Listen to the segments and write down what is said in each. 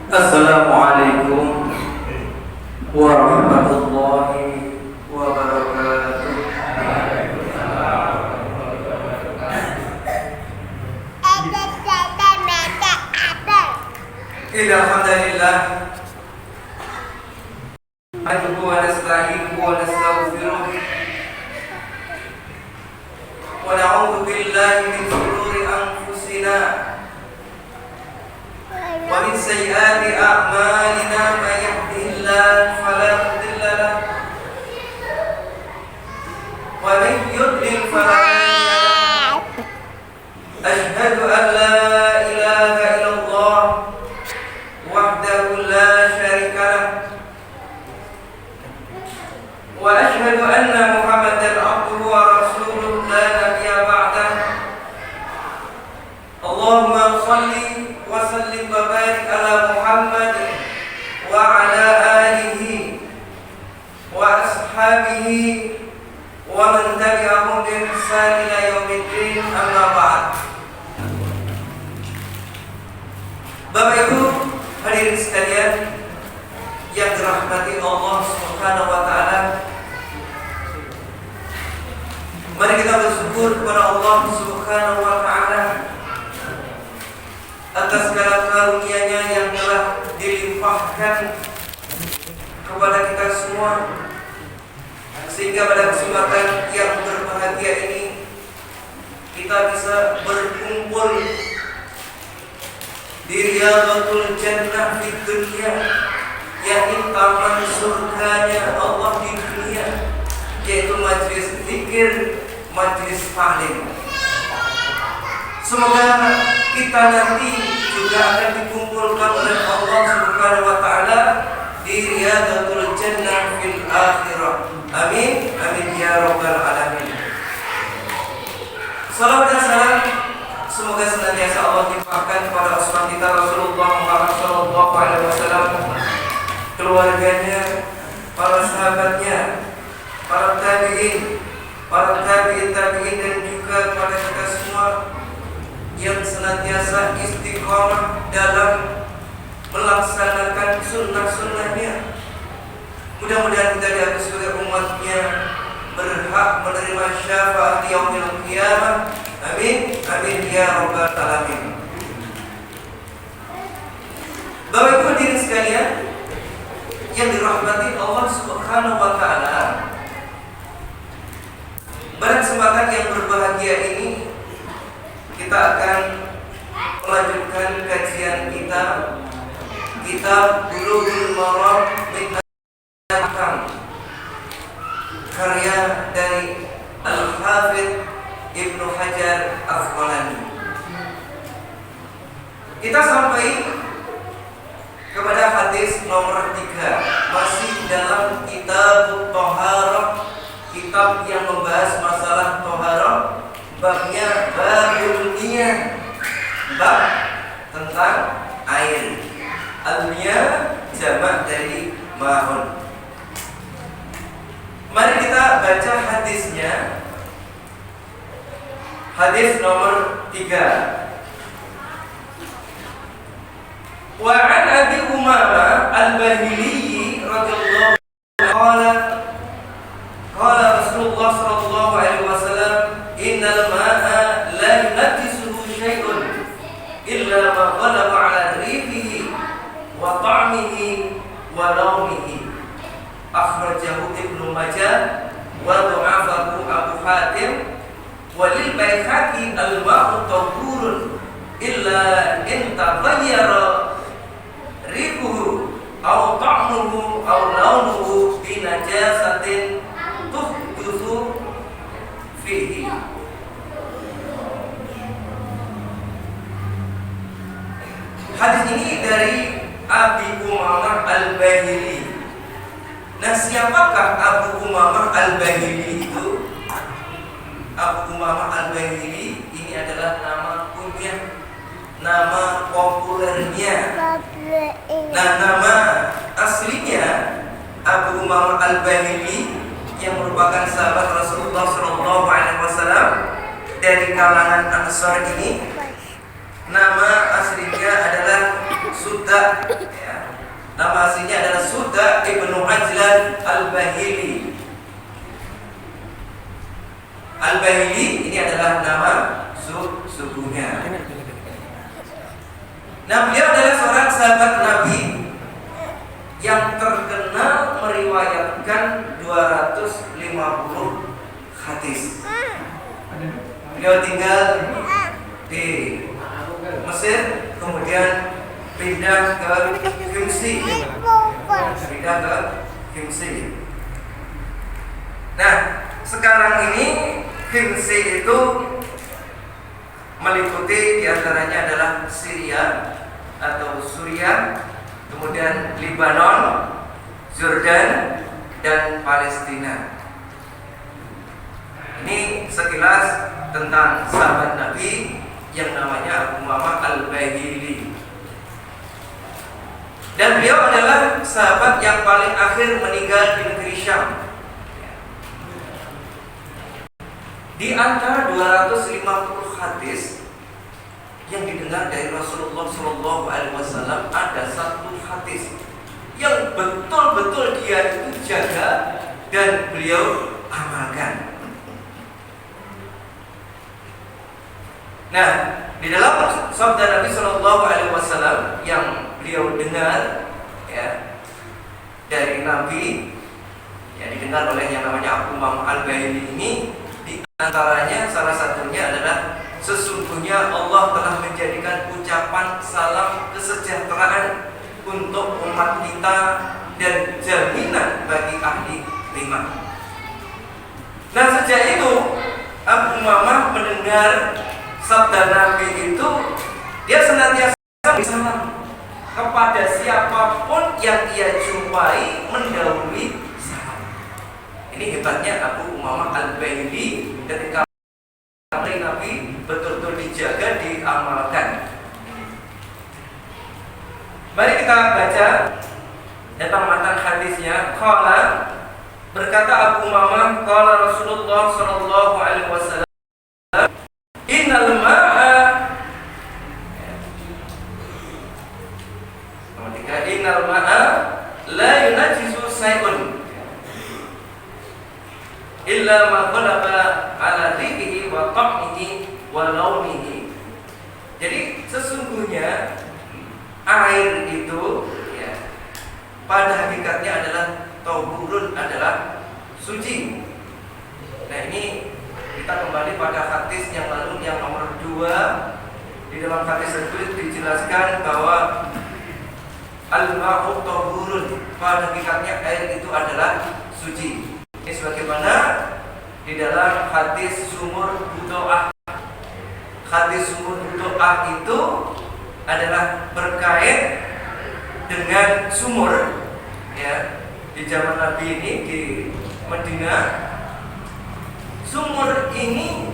Assalamualaikum warahmatullahi wabarakatuh. Alhamdulillah, nahmaduhu wa nasta'inuhu wa nastaghfiruh wa na'udzu billahi min shururi anfusina wa min sayyiati a'malina, may yahdihillahu fala mudilla lahu wa man yudlil fala hadiya lahu. Asyhadu an la ilaha illallah wahdahu la syarika lahu wa asyhadu anna Muhammadan abduhu wa rasuluh la nabiyya ba'dah. Allahumma shalli wa sallim wa barik ala Muhammad wa ala alihi wa ashabihi wa man tabi'ahum bi ihsan ila yaumiddin, amma ba'd. Bapak Ibu hadirin sekalian yang dirahmati Allah Subhanahu wa taala, mari kita bersyukur kepada Allah Subhanahu wa taala atas segala karunia-Nya yang telah dilimpahkan kepada kita semua, sehingga pada kesempatan yang berbahagia ini kita bisa berkumpul di riyadhatul jannah di dunia, yakni taman surganya Allah di dunia, yaitu majlis zikir, majlis taklim. Semoga kita nanti juga akan dikumpulkan oleh Allah Subhanahu wa taala di riyadhatul jannah fil akhirah. Amin amin ya rabbal alamin. Salawat dan salam semoga senantiasa Allah limpahkan kepada Rasul kita Rasulullah Muhammad sallallahu alaihi wasallam, keluarganya, para sahabatnya, para tabi'in, para tabi'in dan juga kepada kita semua yang senantiasa istiqamah dalam melaksanakan sunnah-sunnahnya. Mudah-mudahan kita diakui sebagai umatnya berhak menerima syafaat yaumil qiyamah. Amin amin ya rabbal alamin. Bapak Ibu hadirin sekalian yang dirahmati Allah Subhanahu wa taala, pada kesempatan yang berbahagia ini kita akan melanjutkan kajian kita kitab Bulughul Maram min Ahkam, karya dari Al-Hafidz Ibnu Hajar Al-Asqalani. Kita sampai kepada hadis nomor 3, masih dalam kitab Thaharah, kitab yang membahas masalah thaharah, babnya babul niyah, bab tentang air. Al-niyah jamak dari ma'un. Mari kita baca hadisnya. Hadis nomor 3. Wa an Abi Umamah Al-Bahili radhiyallahu anhu qala Rasulullah sallallahu alaihi wasallam, innal ma'a la yunajjisuhu syai'un illa ma ghalaba 'ala rihihi wa ta'mihi wa lawnihi. Akhrajahu Ibnu Majah wa dha'afahu Abu Hatim. Walil Baihaqi al-ma'u tahurun illa in taghayyara rihuhu aw ta'muhu aw launuhu bi najasatin tuhdutsu fihi. Hadis ini dari Abi Umamah Al-Bahili. Nah, siapakah Abu Umamah Al-Bahili itu? Abu Umamah Al-Bahili ini adalah nama kunyah, nama populernya. Nah, nama aslinya Abu Umamah Al-Bahili yang merupakan sahabat Rasulullah SAW dari kalangan Ansar ini, nama aslinya adalah Sudda, ya. Nama aslinya adalah Sudda ibnu Ajlan al-Bahili. Al-Bahili ini adalah nama sukunya. Nah, beliau adalah seorang sahabat Nabi yang terkenal meriwayatkan 250 hadis. Beliau tinggal di Mesir, kemudian pindah ke Himsi. Nah, sekarang ini Himsi itu meliputi diantaranya adalah Syria atau Suriah, kemudian Lebanon, Jordan, dan Palestina. Ini sekilas tentang sahabat Nabi yang namanya Abu Umamah al-Bahili. Dan beliau adalah sahabat yang paling akhir meninggal di negeri Syam. Di antara 250 hadis yang didengar dari Rasulullah SAW, ada satu hadis yang betul-betul dia itu jaga dan beliau amalkan. Nah, di dalam sabda Nabi SAW yang beliau dengar, ya, dari Nabi, yang didengar oleh yang namanya Abu Umamah al-Bahili ini, di antaranya salah satunya adalah sesungguhnya Allah telah menjadikan ucapan salam kesejahteraan untuk umat kita dan jaminan bagi ahli iman. Nah, sejak itu Abu Umamah mendengar sabda Nabi itu, dia senantiasa bersalam kepada siapapun yang ia jumpai, mendahului salam. Ini hebatnya Abu Umamah al-Bahili ketika Nabi betul-betul dijaga, diamalkan. Mari kita baca tentang matan hadisnya. Qala, berkata Abu Umamah, qala Rasulullah sallallahu alaihi wasallam, innal ma'a, innal ma'a la yunajisu say'un illa ma ghalaba ala rihihi wa ta'mihi wa launihi. Jadi sesungguhnya air itu, ya, pada hakikatnya adalah tahurun, adalah suci. Nah, ini kita kembali pada hadis yang lalu yang nomor 2. Di dalam hadis tersebut dijelaskan bahwa al-ma'u tahurun, pada hakikatnya air itu adalah suci. Ini sebagaimana di dalam hadis sumur budoah. Hadis sumur budoah itu adalah berkait dengan sumur, ya, di zaman Nabi ini di Madinah. Sumur ini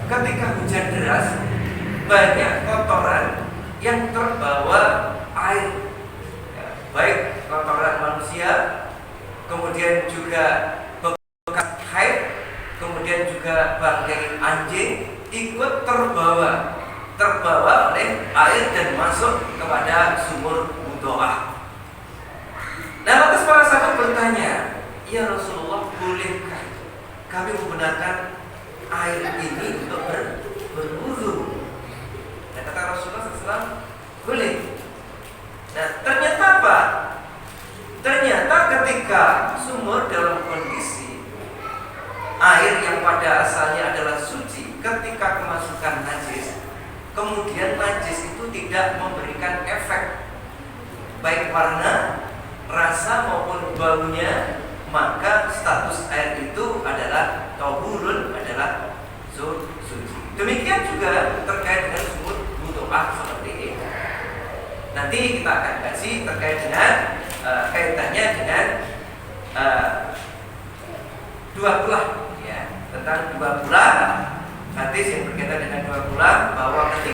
ketika hujan deras banyak kotoran yang terbawa air, ya, baik kotoran manusia, kemudian juga bekas haid, kemudian juga bangkai anjing ikut terbawa oleh air dan masuk kepada sumur budoah. Nah, lantas para sahabat bertanya, ya Rasulullah, bolehkah kami menggunakan air ini untuk berwudu? Nah, kata Rasulullah SAW, boleh. Nah, ternyata apa? Ternyata ketika sumur dalam kondisi air yang pada asalnya adalah suci, ketika kemasukan najis, kemudian najis itu tidak memberikan efek baik warna, rasa maupun baunya, maka status air itu adalah tahurun, adalah suci. Demikian juga terkait dengan sumur budoah seperti ini. Nanti kita akan kasih terkait dengan kaitannya dengan dua bulan, ya, tentang dua bulan, hadis yang berkaitan dengan dua bulan, bahwa ketika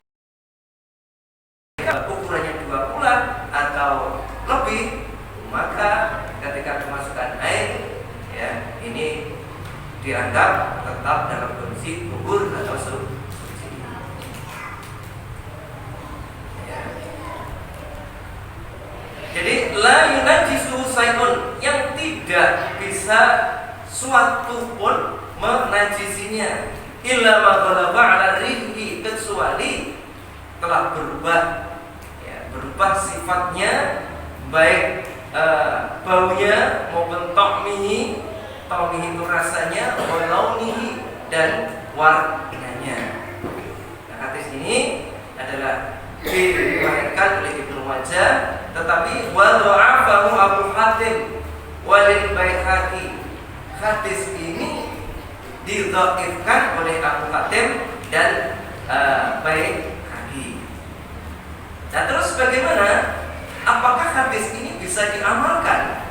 ukurannya 2 bulan atau lebih, maka ketika kemasukan air, ya, ini dianggap tetap dalam kondisi gugur atau suci. Ya. suatu pun menajisinya, illa ma ghalaba 'ala rihi, kecuali telah berubah, ya, berubah sifatnya, baik baunya maupun ta'mihi itu rasanya, wa launihi, dan warnanya. Nah, hadis ini adalah diriwayatkan oleh Ibnu Majah, tetapi wa dha'afahu Abu Hatim walil Baihaqi. Hadis ini didhaifkan oleh Abu Hatim dan Baihaqi. Nah, terus bagaimana? Apakah hadis ini bisa diamalkan?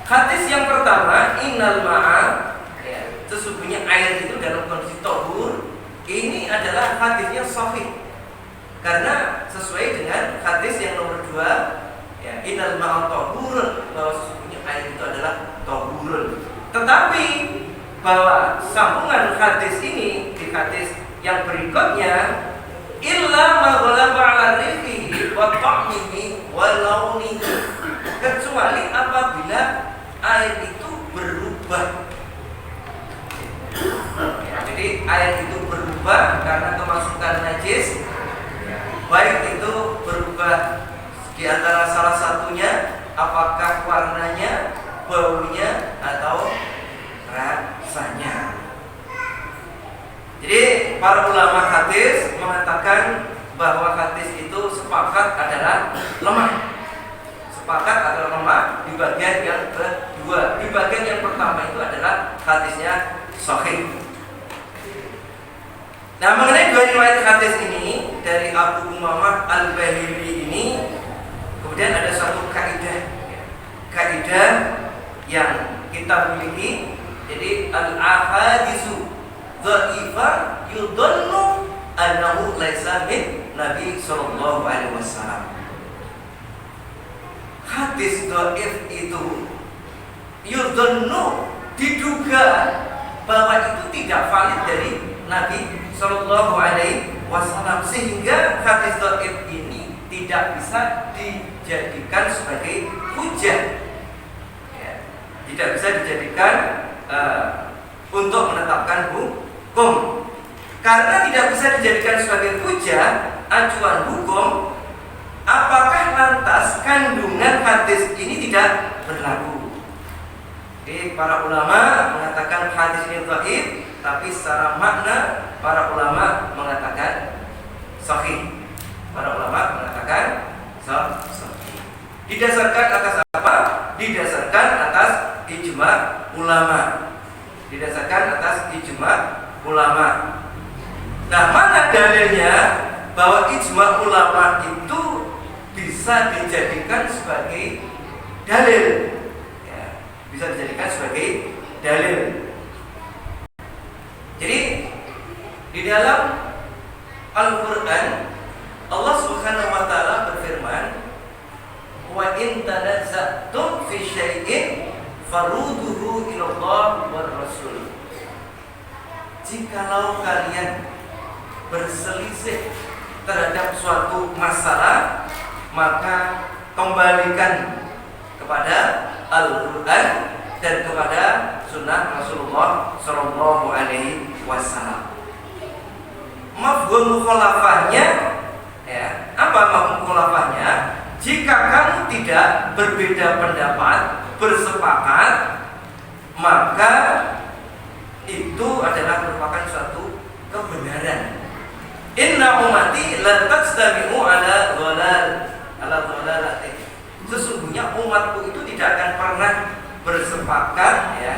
Hadis yang pertama, innal ma'a, ya, sesungguhnya air itu dalam kondisi tahur, ini adalah hadisnya sahih. Karena sesuai dengan hadis yang nomor 2, ya, innal ma'a tahurun, bahwa sesungguhnya air itu adalah tahurun. Tetapi bahwa sambungan hadis ini di hadis yang berikutnya, illa ma ghalaba 'ala rihi wa ta'mihi wa launihi, kecuali apabila air itu berubah. Ya, jadi air itu berubah karena kemasukan najis, baik itu berubah di antara salah satunya, apakah warnanya, baunya, atau rasanya. Jadi para ulama hadis mengatakan bahwa hadis itu sepakat adalah lemah. Sepakat adalah lemah di bagian yang kedua. Di bagian yang pertama itu adalah hadisnya sahih. Nah, mengenai dua riwayat hadis ini dari Abu Umamah Al-Bahili ini, kemudian ada satu kaidah yang kita miliki. Jadi al-ahadisu dhaifah yudhannu annahu laisa min Nabi sallallahu alaihi wasallam. Hadis dhaif itu yudhannu, diduga bahwa itu tidak valid dari Nabi sallallahu alaihi wasallam, sehingga hadis dhaif ini tidak bisa dijadikan sebagai hujah, ya, tidak bisa dijadikan untuk menetapkan hukum. Karena tidak bisa dijadikan sebagai hujah, acuan hukum, apakah lantas kandungan hadis ini tidak berlaku? Jadi para ulama mengatakan hadis ini dhaif, tapi secara makna para ulama mengatakan sahih. Para ulama mengatakan sahih. Didasarkan atas apa? Didasarkan atas ijma ulama. Didasarkan atas ijma ulama. Nah, mana dalilnya bahwa ijma ulama itu bisa dijadikan sebagai dalil? Ya, bisa dijadikan sebagai dalil. Jadi di dalam Al-Quran Allah Subhanahu wa ta'ala berfirman, wa in tanazza'tum fi syai'in farudduhu ila Allah war Rasul. Jikalau kalian berselisih terhadap suatu masalah, maka kembalikan kepada Al-Quran dan kepada sunnah Rasulullah Sallallahu Alaihi Wasallam. Mafhum mukhalafahnya, ya, apa mafhum mukhalafahnya? Jika kamu tidak berbeda pendapat, bersepakat, maka itu adalah merupakan suatu kebenaran. Inna ummati la tajtami'u ala dhalalati. Sesungguhnya umatku itu tidak akan pernah bersepakat, ya,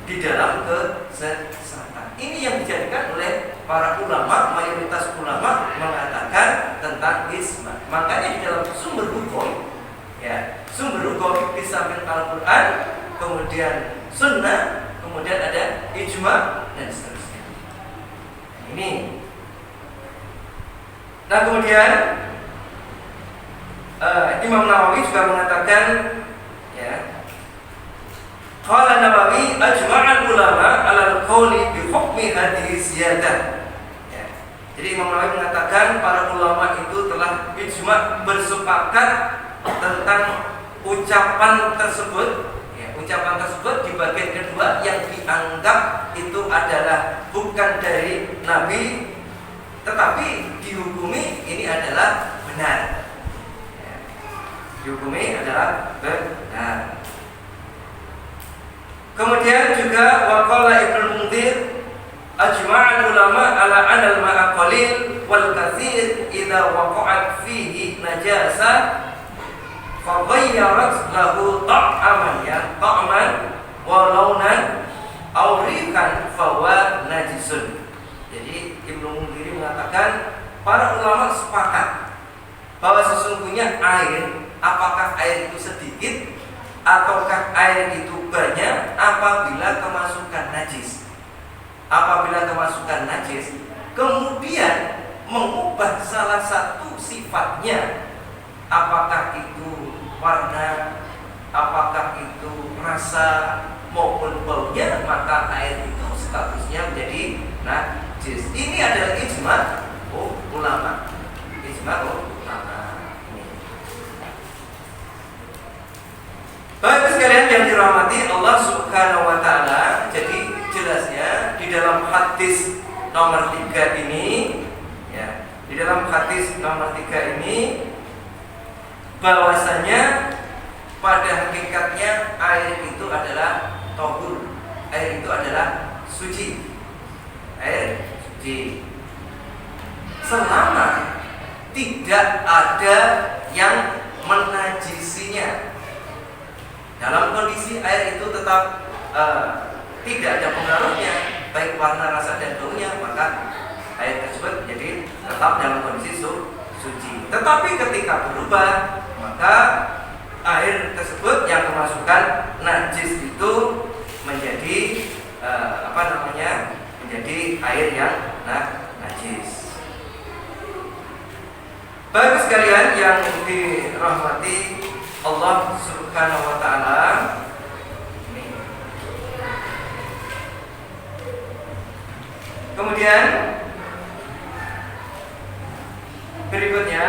di dalam kesesatan. Ini yang dijadikan oleh para ulama, mayoritas ulama mengatakan tentang ijma. Makanya di dalam sumber hukum, ya, sumber hukum di samping Al-Quran, kemudian sunnah, kemudian ada ijma dan seterusnya. Ini. Nah, kemudian Imam Nawawi juga mengatakan, ya, qala Nawawi ajma'al ulama 'ala al-qawli bi hukmi hadhihi ziyadah. Ya. Jadi Imam Nawawi mengatakan para ulama itu telah ijma', bersepakat tentang ucapan tersebut, ya, ucapan tersebut di bagian kedua yang dianggap itu adalah bukan dari Nabi, tetapi dihukumi ini adalah benar. Dihukumi adalah benar. Kemudian juga waqala Ibnu Munzir, ajma'al ulama ala anal ma'a qalil wal katsir idza waqa'at fihi najasah fa ghayyarat lahu ta'aman wa launan aw rihan fa huwa najisun. Jadi Ibnu Munzir mengatakan para ulama sepakat bahwa sesungguhnya air, apakah air itu sedikit ataukah air itu banyak, apabila kemasukan najis. Apabila kemasukan najis kemudian mengubah salah satu sifatnya, apakah itu warna, apakah itu rasa maupun baunya, maka air itu statusnya menjadi najis. Ini adalah ijma ulama. Ijma ulama. Bapak sekalian yang dirahmati Allah Subhanahu wa taala, jadi jelasnya di dalam hadis nomor 3 ini ya, di dalam hadis nomor 3 ini bahwasanya pada hakikatnya air itu adalah tahur, air itu adalah suci. Air suci selama tidak ada yang menajisinya. Dalam kondisi air itu tetap tidak ada pengaruhnya, baik warna, rasa, dan baunya, maka air tersebut jadi tetap dalam kondisi suci. Tetapi ketika berubah, maka air tersebut yang kemasukan najis itu menjadi menjadi air yang najis. Bapak sekalian yang dirahmati Allah Subhanahu wa taala, kemudian berikutnya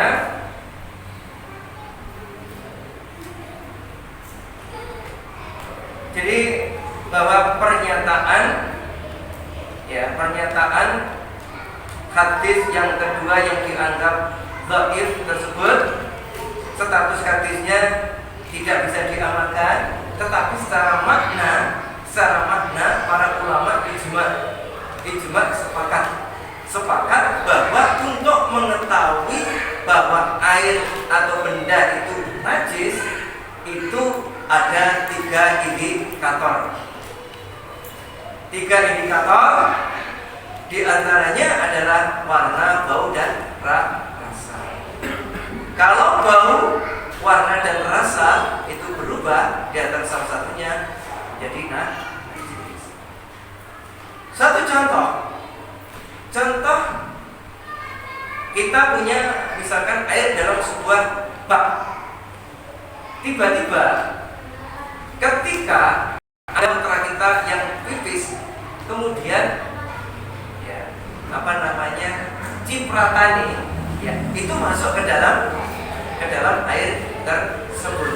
jadi bahwa pernyataan hadis yang kedua yang dianggap dhaif tersebut, status hadisnya tidak bisa diamalkan, tetapi secara makna para ulama ijma sepakat bahwa untuk mengetahui bahwa air atau benda itu najis itu ada 3 indikator. 3 indikator di antaranya adalah warna, bau, dan rasa. Kalau bau, warna, dan rasa itu berubah, di antara salah satunya jadi najis. Satu contoh kita punya misalkan air dalam sebuah bak. Tiba-tiba ketika ada putra kita yang pipis, kemudian cipratani itu masuk ke dalam air tersebut,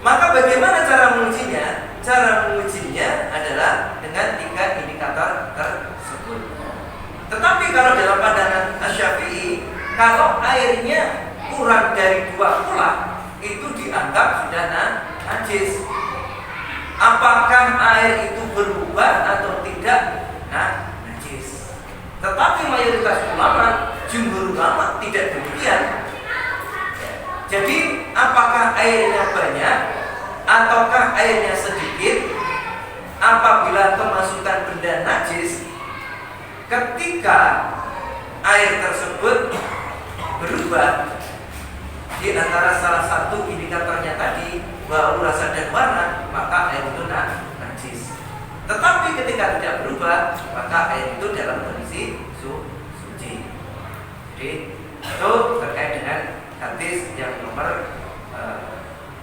Maka bagaimana cara mengujinya? Cara mengujinya adalah dengan 3 indikator tersebut. Tetapi kalau dalam pandangan Asy-Syafi'i, kalau airnya kurang dari 2 kulak, itu dianggap sudah najis. Apakah air itu berubah atau tidak? Najis. Tetapi mayoritas ulama, jumhur ulama tidak demikian. Jadi apakah airnya banyak ataukah airnya sedikit, apabila kemasukan benda najis, ketika air tersebut berubah di antara salah satu indikatornya tadi, bau, rasa, dan warna, maka air itu najis. Tetapi ketika tidak berubah, maka air itu dalam kondisi suci. Jadi itu terkait dengan hadis yang nomor 3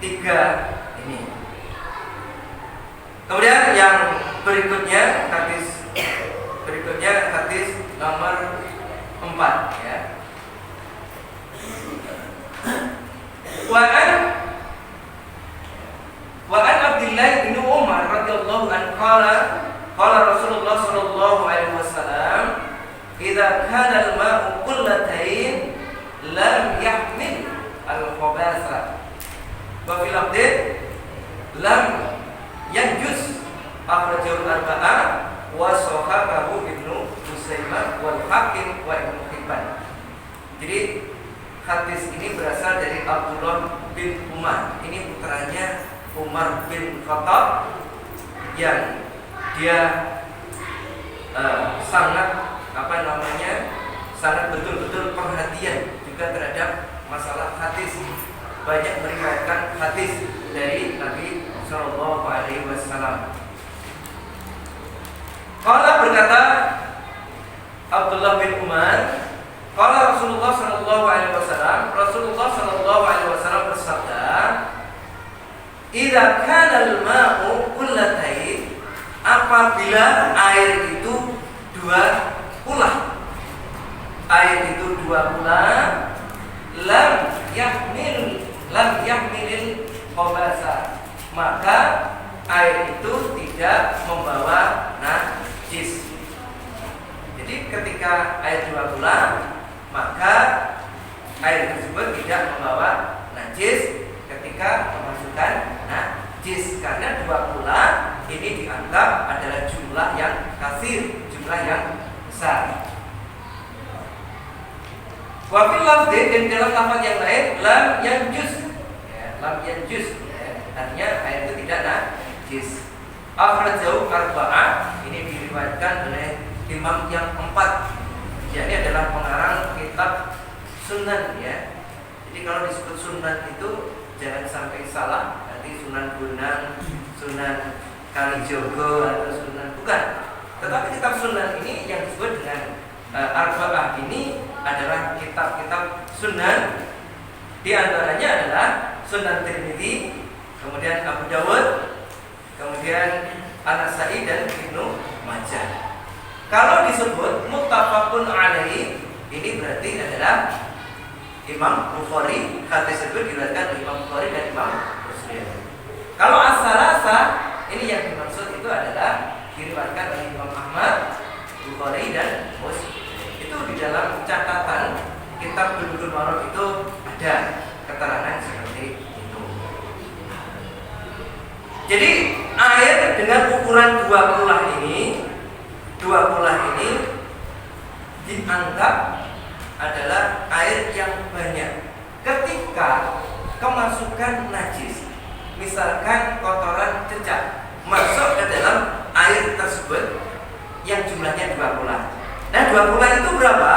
ini. Kemudian yang berikutnya hadis nomor 4 Wa an anhu an qala Rasulullah sallallahu alaihi wasallam idza kana al-ma'u qullatayn lam yahmil al-khabatha wa fil lafdh lam yanjus akhrajahu al-arba'ah wa sahahahu Ibnu Huzaimah wal Hakim wa Ibnu Hibban. Jadi hadis ini berasal dari Abdullah bin Umar. Ini putranya Umar bin Khattab yang dia sangat sangat betul-betul perhatian juga terhadap masalah hadis. Banyak meriwayatkan hadis dari Nabi Shallallahu Alaihi Wasallam. Qala berkata Abdullah bin Umar, qala Rasulullah Shallallahu Alaihi Wasallam, Rasulullah Shallallahu Alaihi Wasallam bersabda, idza kana al-ma'u qullatayn, apabila air itu dua kula, air itu dua kula, lam yahmilil khabasa, maka air itu tidak membawa najis. Jadi ketika air dua kula, maka air tersebut tidak membawa najis ketika memasukkan najis, karena dua kula ini dianggap adalah jumlah yang katsir, jumlah yang besar. Wa fil lafdh, dan dalam lafaz yang lain lam yanjus, lam yanjus, artinya air itu tidak najis. Akhrajahu arba'ah, ini diriwayatkan oleh imam yang 4. Ini adalah pengarang kitab Sunan ya. Jadi kalau disebut Sunan itu jangan sampai salah, nanti Sunan Bonang, Sunan Kalijogo atau Sunan, bukan. Tetapi kitab Sunan ini yang disebut dengan arba'ah ini adalah kitab-kitab Sunan. Di antaranya adalah Sunan Tirmidzi, kemudian Abu Dawud, kemudian An-Nasa'i dan Ibnu Majah. Kalau disebut muttafaqun alaihi, ini berarti adalah Imam Bukhari, hadis tersebut diriwayatkan oleh Imam Bukhari dan Imam Muslim. Kalau as-salasa, ini yang dimaksud itu adalah diriwayatkan oleh Imam Ahmad, Bukhari dan Muslim. Itu di dalam catatan kitab Bulughul Maram itu ada keterangan seperti itu. Jadi air dengan ukuran dua kula ini dianggap adalah air yang banyak ketika kemasukan najis. Misalkan kotoran cecak masuk ke dalam air tersebut yang jumlahnya dua kula. Nah, dua kula itu berapa?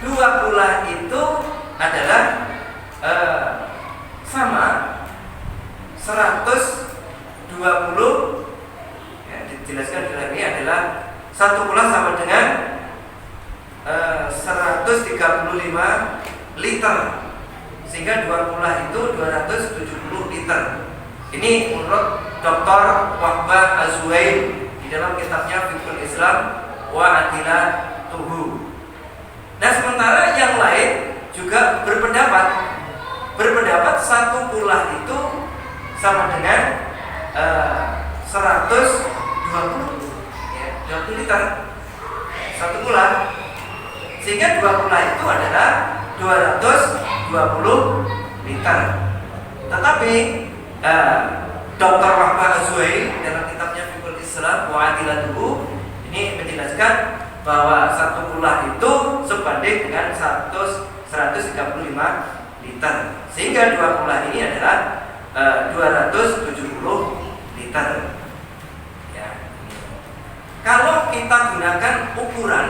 Dua kula itu adalah sama 120, ya, dijelaskan di dalam ini adalah satu kula sama dengan 135 liter, sehingga dua kula itu 270 liter. Ini menurut Dr. Wahbah Az-Zuhail di dalam kitabnya Fiqhul Islam wa Adilatuhu. Nah, sementara yang lain juga berpendapat satu kula itu sama dengan 120 liter satu kula, sehingga dua kula itu adalah 220 liter. Tetapi Dr. Wahbah Az-Zuhail dalam kitabnya Fiqhul Islam wa Adilatuhu ini menjelaskan bahwa satu kula itu sebanding dengan 135 liter, sehingga dua kula ini adalah 270 liter. Ya. Kalau kita gunakan ukuran,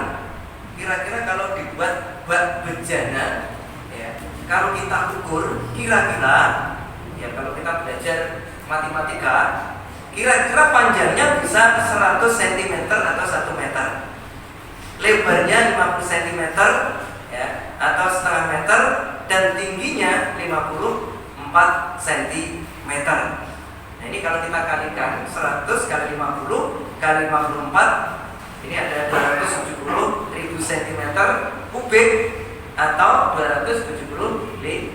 kira-kira kalau dibuat bak bejana, ya, kalau kita ukur kira-kira, ya, kalau kita belajar matematika, kira-kira panjangnya bisa 100 cm atau 1 meter, lebarnya 50 cm, ya, atau setengah meter, dan tingginya 54 cm. Nah, ini kalau kita kalikan 100 kali 50 kali 54, ini ada 270.000 cm kubik atau 270 liter.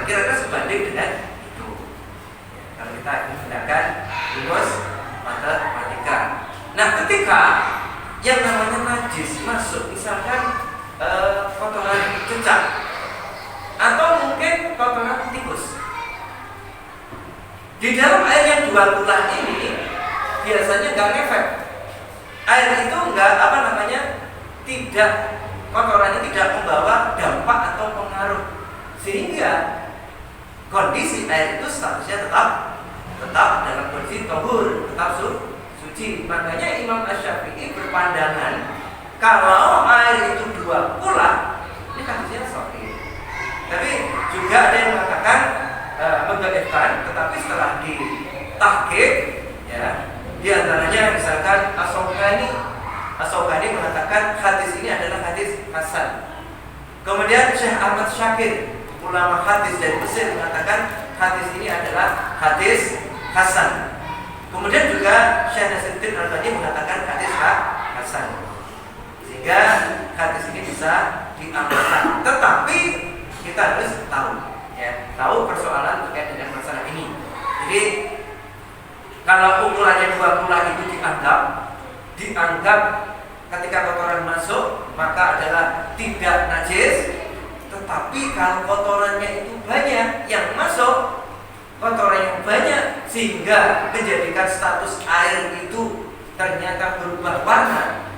Kira-kira sebanding dengan itu. Ya, kalau kita menggunakan rumus matematika. mereka. Nah, ketika yang namanya najis masuk, misalkan kotoran cecak atau mungkin kotoran tikus, di dalam air yang dua kulah ini biasanya nggak ngefek. Air itu nggak tidak, kotorannya tidak membawa dampak atau pengaruh, sehingga kondisi air itu statusnya tetap dalam kondisi tahur, tetap suci. Makanya Imam Asy-Syafi'i berpandangan kalau air itu dua kulah, ini hadisnya sahih. Tapi juga ada yang mengatakan mendhaifkan, tetapi setelah ditahqiq, ya, di antaranya misalkan As-Syaukani mengatakan hadis ini adalah hadis hasan. Kemudian Syekh Ahmad Syakir, ulama hadis dari Mesir, mengatakan hadis ini adalah hadis hasan. Kemudian juga Syekh Nasiruddin Albani mengatakan hadis hasan. Sehingga hadis ini bisa diamalkan. Tetapi kita harus tahu persoalan terkait dengan masalah ini. Jadi kalau ukurannya dua kulah itu dianggap ketika kotoran masuk maka adalah tidak najis. Tetapi kalau kotorannya itu banyak yang masuk, kotoran yang banyak sehingga menjadikan status air itu ternyata berubah warna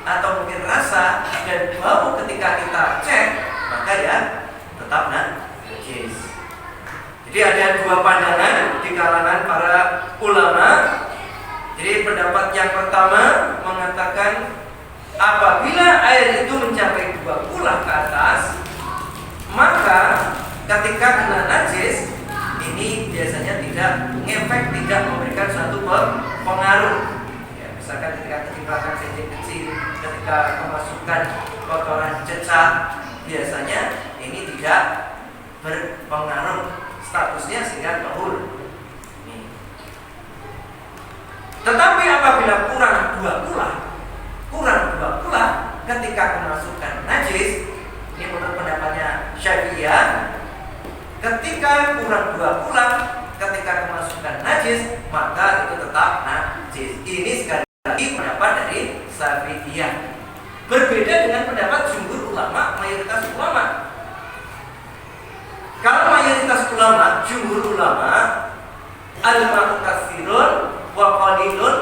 atau mungkin rasa dan bau ketika kita cek, maka ya tetap najis. Jadi ada dua pandangan di kalangan para ulama. Jadi pendapat yang pertama mengatakan apabila air itu mencapai dua kulah ke atas, maka ketika kena najis ini biasanya tidak ngefek, tidak memberikan suatu pengaruh. Ya, misalkan ketika ketimpangan kecil, ketika kemasukan kotoran cecak, biasanya ini tidak berpengaruh statusnya sehingga tahur. Tetapi apabila kurang dua kulah ketika kemasukan najis, ini menurut pendapatnya Syafi'iyah, ketika kurang dua kulah ketika kemasukan najis maka itu tetap najis. Ini sekali lagi pendapat dari Syafi'iyah. Berbeda dengan pendapat jumhur ulama, mayoritas ulama. Kalau mayoritas ulama, jumhur ulama, al-ma'u katsirun wa qalilun,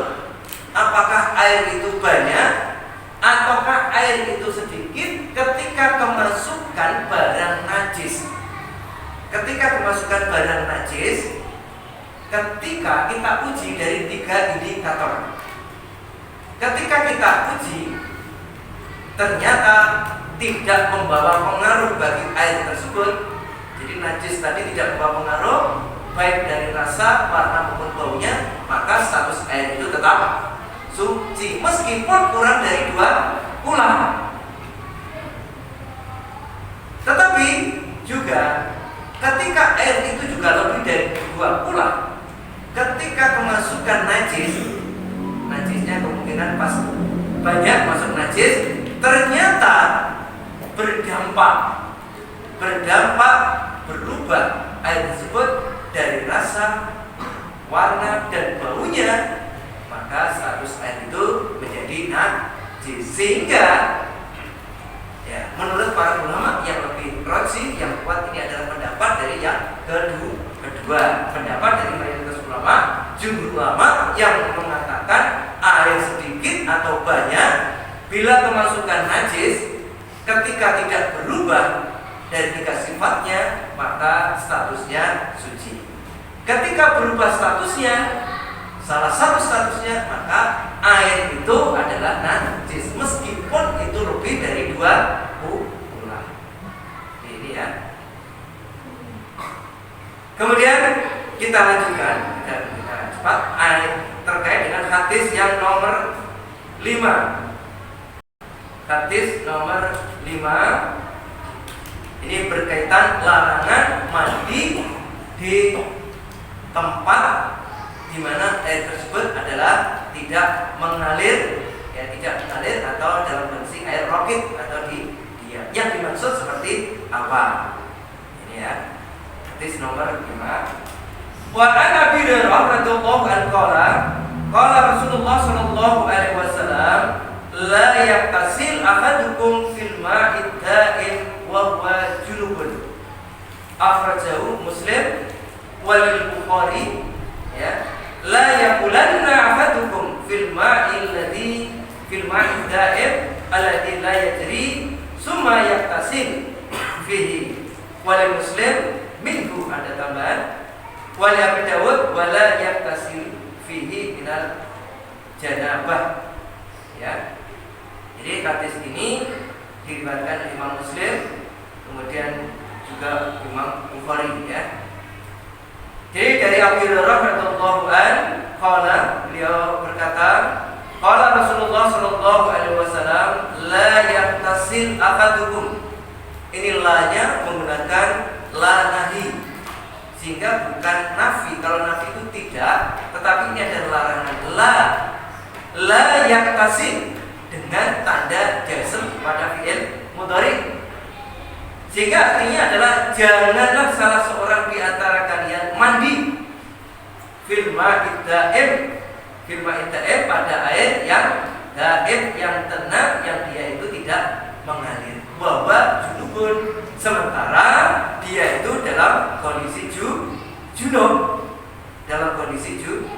apakah air itu banyak ataukah air itu sedikit ketika kemasukan barang najis. Ketika kemasukan barang najis, ketika kita uji dari 3 indikator. Ketika kita uji ternyata tidak membawa pengaruh bagi air tersebut. Jadi najis tadi tidak membawa pengaruh baik dari rasa, warna maupun baunya, maka status air itu tetap suci meskipun kurang dari 2 kulah. Tetapi juga ketika air itu juga lebih dari 2 kulah, ketika kemasukan najisnya kemungkinan pas banyak masuk najis, ternyata berdampak berubah air tersebut dari rasa, warna dan baunya, maka status air itu menjadi najis. Sehingga ya, menurut para ulama yang lebih rajih, yang kuat ini adalah pendapat dari yang kedua, pendapat dari mayoritas ulama, jumhur ulama yang mengatakan air sedikit atau banyak bila kemasukan najis ketika tidak berubah dari 3 sifatnya, maka statusnya suci. Ketika berubah statusnya, salah satu statusnya, maka air itu adalah najis meskipun itu lebih dari 2 kulah. Ini ya. Kemudian kita lanjutkan dan kita cepat terkait dengan hadis yang nomor 5. Hadis nomor 5 ini berkaitan larangan mandi di tempat di mana air tersebut adalah tidak mengalir, ya tidak mengalir atau dalam kondisi air rokit atau diam. Yang dimaksud seperti apa? Ini ya. Hadis nomor 5. Wa an Abi Hurairah radhiyallahu anhu qala Qala Rasulullah sallallahu alaihi wasallam, la yaqtasil ahadukum fil ma'id da'im wa huwa junubun. Akhrajahu Muslim wal Bukhari, ya. La yaqulanna ahadukum fil ma'il ladzi fil ma'id da'im alladzi la yajri summa yaqtasil fihi. Wal Muslim minhu, ada tambahan. Wal Abi Dawud wala yaqtasil fihi minal janabah, ya. Jadi hadis ini diriwayatkan Imam Muslim, kemudian juga Imam Bukhari, ya. Jadi dari Abu Hurairah radhiyallahu anhu, qala, beliau berkata, qala Rasulullah sallallahu alaihi wasallam, la yaqtasil ahadukum. Ini la-nya menggunakan la nahi, sehingga bukan nafi. Kalau nafi itu tidak, tetapi ini ada larangan. La yaqtasil dengan tanda jazm pada fi'il mudhari. Sehingga artinya adalah janganlah salah seorang di antara kalian mandi fil ma'id da'im, fil ma'id da'im, pada air yang da'im, yang tenang, yang dia itu tidak mengalir. Bahwa junubun, sementara dia itu dalam kondisi junub, dalam kondisi junub.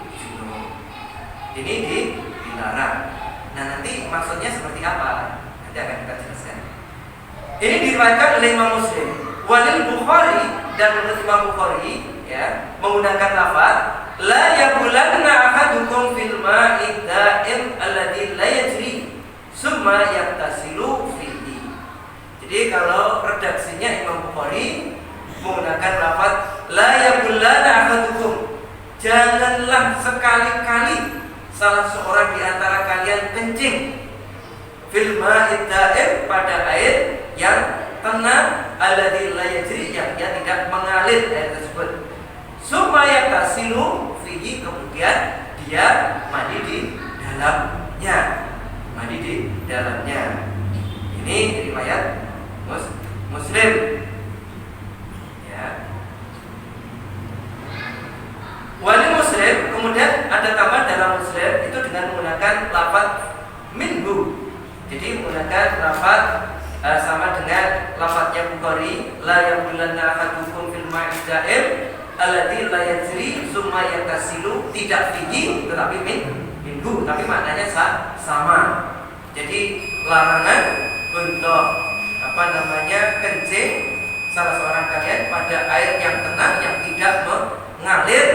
Ini dilarang. Nah, nanti maksudnya seperti apa? Nanti akan kita jelaskan. Ini diriwayatkan oleh Imam Muslim, walil Bukhari, dan menurut Imam Bukhari, ya, menggunakan lafaz la yaqulanna ahadukum fil ma'id da'im alladzi la yajri summa yaqtasilu fihi. Jadi kalau redaksinya Imam Bukhari menggunakan lafaz la yaqulanna ahadukum, janganlah sekali-kali salah seorang di antara kalian kencing fil ma'id da'im, pada air yang tenang, alladzi la yajri, yang dia tidak mengalir air tersebut. Supaya tasilu fihi, kemudian dia mandi di dalamnya, mandi di dalamnya. Ini riwayat Muslim, ya. Wali Muslim, kemudian ada tambahan dalam Muslim itu dengan menggunakan lafaz minhu. Jadi menggunakan lafaz sama dengan lafaznya Bukhari, la yaqulanna ahadukum fil ma'id da'im alladzi la yajri summa yaqtasilu, tidak fihi tetapi minhu, tapi maknanya sama. Jadi larangan untuk kencing salah seorang kalian pada air yang tenang, yang tidak mengalir,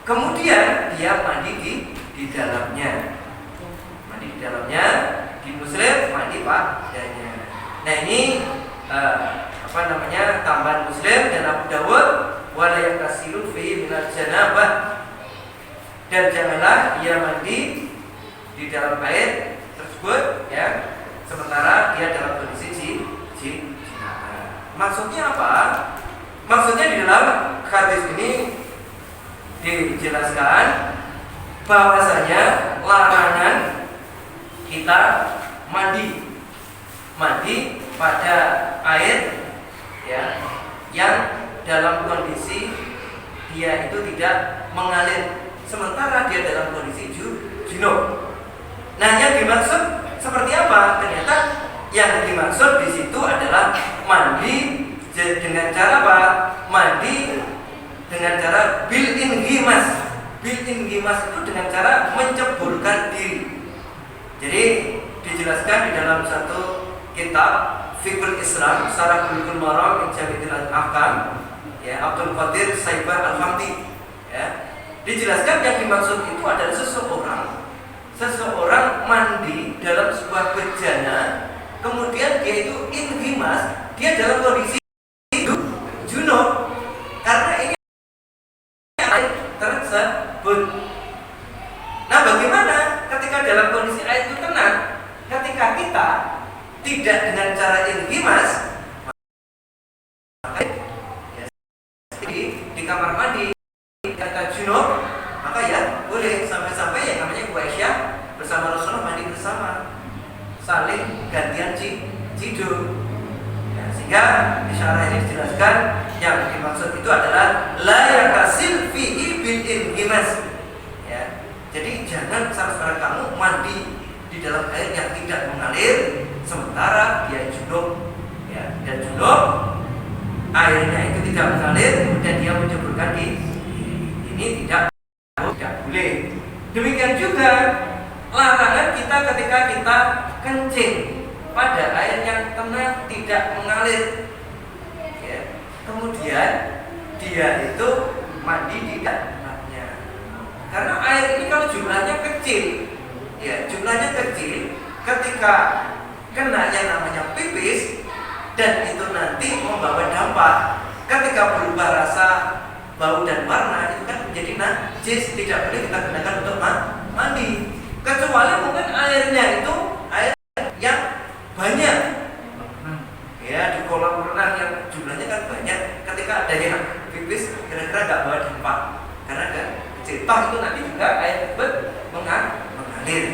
kemudian dia mandi di dalamnya, mandi di dalamnya. Di Muslim mandi padanya. Nah, ini tambahan Muslim dan Abu Dawud, wala yaqtasilu fihi minal janabah, dan janganlah ia mandi di dalam air tersebut, ya, sementara dia dalam kondisi jinabah. Maksudnya apa? Maksudnya di dalam hadis ini dijelaskan bahwasanya larangan kita mandi pada air, ya, yang dalam kondisi dia itu tidak mengalir, sementara dia dalam kondisi junub. Nah, yang dimaksud seperti apa? Ternyata yang dimaksud di situ adalah mandi dengan cara apa? Mandi dengan cara bil-in ghimas. Bil-in ghimas itu dengan cara menceburkan diri. Jadi dijelaskan di dalam satu kitab Fiqhul Islam, Syarah Bulughul Maram min Jami'il Ahkam, ya, Abdul Qadir Saibah Al-Hamdi, ya. Dijelaskan yang dimaksud itu adalah seseorang mandi dalam sebuah bejana, kemudian dia itu inghimas, dia dalam kondisi junub, karena ini air tersebut. Nah, bagaimana ketika dalam kondisi air itu tenang? Ketika kita tidak dengan cara inghimas, maka ya, di kamar mandi kita junub, maka ya boleh sampai-sampai yang namanya Bu Aisyah bersama Rasulullah mandi bersama, saling gantian tidur. Ya, sehingga di syarah ini dijelaskan yang dimaksud itu adalah la yaqtasil fihi bil inghimas, ya. Jadi jangan saudara kamu mandi di dalam air yang tidak mengalir sementara dia junub, ya, dan junub airnya itu tidak mengalir kemudian dia menceburkan di ini tidak boleh. Demikian juga larangan kita ketika kita kencing pada air yang tenang tidak mengalir, ya. Kemudian dia itu mandi di dalamnya, karena air ini kalau jumlahnya kecil, ya, jumlahnya kecil, ketika kena yang namanya pipis dan itu nanti membawa dampak ketika berubah rasa, bau dan warna, itu kan menjadi najis, tidak boleh kita gunakan untuk mandi, kecuali mungkin airnya itu air yang banyak, ya, di kolam renang yang jumlahnya kan banyak, ketika ada yang pipis kira-kira nggak bawa dampak karena nggak kecil, toh itu nanti juga air tersebut mengalir,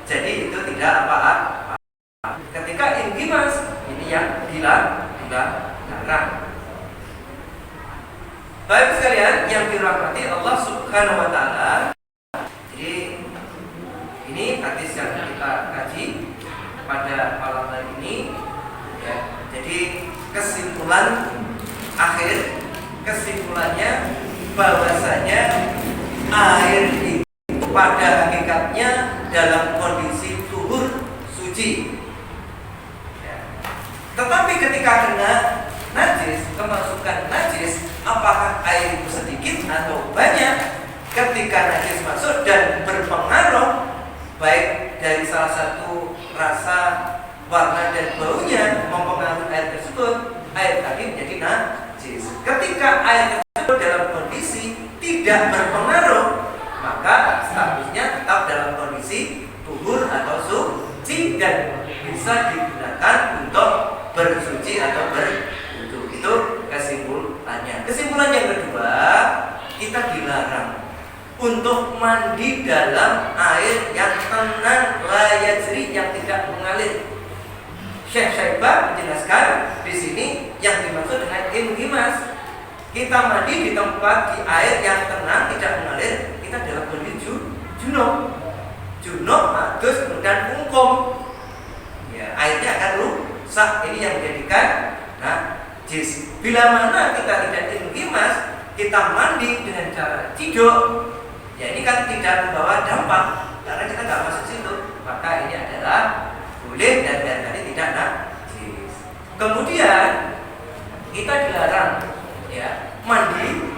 jadi itu tidak apa-apa. Ketika ingimas ini yang dilarang. Baik sekalian yang dirahmati Allah Subhanahu wa taala. Jadi ini hadis yang kita kaji pada malam hari ini, ya. Jadi kesimpulannya bahwasanya air itu pada hakikatnya dalam kondisi tuhur suci, ya. Tetapi ketika kena najis, kemasukan najis, apakah air itu sedikit atau banyak, ketika najis masuk dan berpengaruh baik dari salah satu rasa, warna dan baunya mempengaruhi air tersebut, air tadi menjadi najis. Ketika air tersebut dalam kondisi tidak berpengaruh, maka statusnya tetap dalam kondisi tuhur atau suci dan bisa digunakan untuk bersuci atau berwudu. Itu kesimpulannya. Kesimpulan yang kedua, kita dilarang untuk mandi dalam air yang tenang, la yajri, yang tidak mengalir. Syekh Syaibah menjelaskan di sini yang dimaksud dengan inhimas, kita mandi di tempat di air yang tenang tidak mengalir, kita dalam kondisi junub, adus, kemudian kungkum, ya, airnya akan rusak. Ini yang menjadikan najis. Bila mana kita tidak inhimas, kita mandi dengan cara ciduk, ya, ini kan tidak membawa dampak karena kita nggak masuk situ, maka ini adalah boleh dan tadi tidak najis. Kemudian kita dilarang, ya, mandi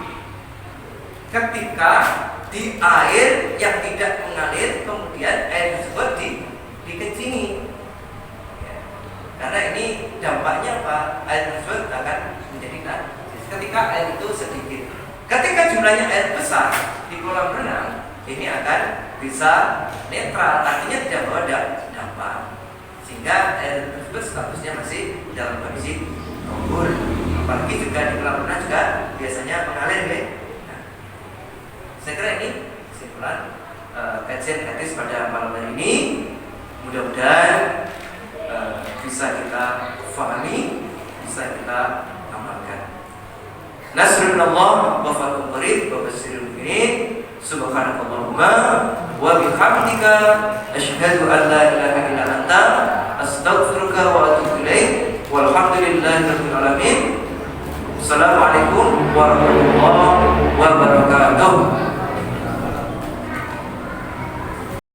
ketika di air yang tidak mengalir, kemudian air tersebut dikencingi, ya. Karena ini dampaknya apa? Air tersebut akan menjadi najis ketika air itu sedikit. Ketika jumlahnya air besar di kolam renang, ini akan bisa netral, artinya tidak bawa dampak, sehingga air tersebut statusnya masih dalam kondisi tuhur. Apalagi juga di kolam renang juga biasanya mengalir, ya. Nah, saya kira ini kesimpulan kajian hadis pada malam hari ini. Mudah-mudahan bisa kita fahami, bisa kita amalkan. Nasrul minallah wa fathun qarib wa basyiril mu'minin. Subhanakallahumma wa bihamdika asyhadu an la ilaha illa anta astaghfiruka wa atubu ilaik. Walhamdulillahirabbil alamin. Assalamualaikum warahmatullahi wabarakatuh.